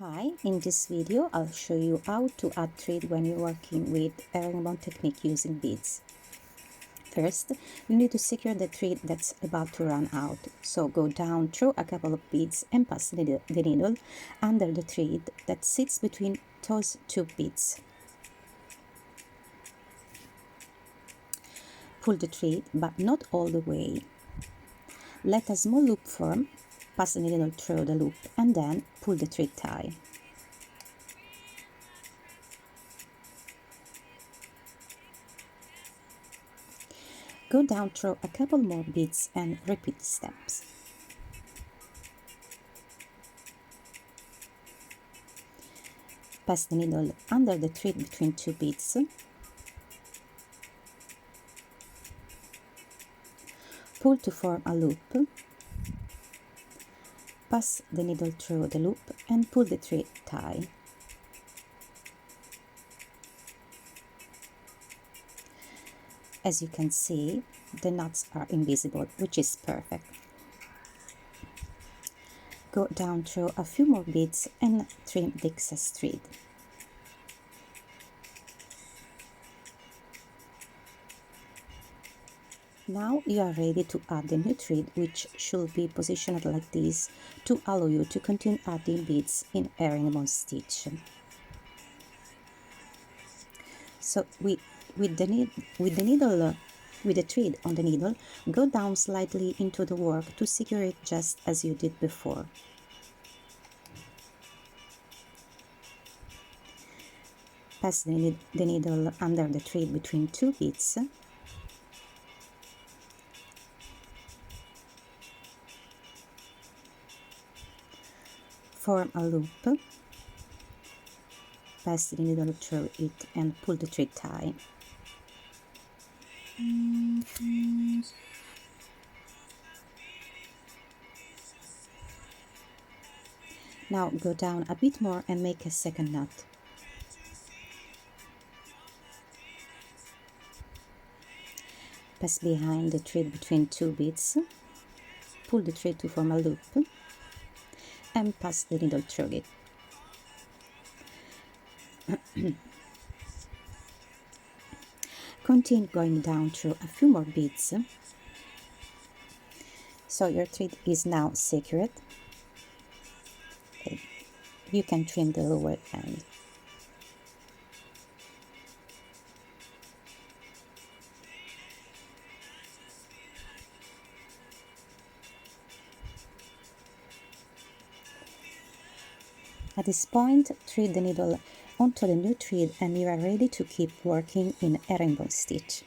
Hi, in this video I'll show you how to add thread when you're working with herringbone technique using beads. First, you need to secure the thread that's about to run out. So go down through a couple of beads and pass the needle under the thread that sits between those two beads. Pull the thread, but not all the way. Let a small loop form, pass the needle through the loop and then pull the thread tie. Go down through a couple more beads and repeat the steps. Pass the needle under the thread between two beads. Pull to form a loop. Pass the needle through the loop and pull the thread tie. As you can see, the knots are invisible, which is perfect. Go down through a few more beads and trim the excess thread. Now you are ready to add the new thread, which should be positioned like this to allow you to continue adding beads in herringbone stitch. So with the thread on the needle, go down slightly into the work to secure it just as you did before. Pass the needle under the thread between two beads. Form a loop. Pass the needle through it and pull the thread tie. Now go down a bit more and make a second knot. Pass behind the thread between two beads, pull the thread to form a loop, and pass the needle through it. Continue going down through a few more beads. So your thread is now secured. You can trim the lower end. At this point, thread the needle onto the new thread and you are ready to keep working in herringbone stitch.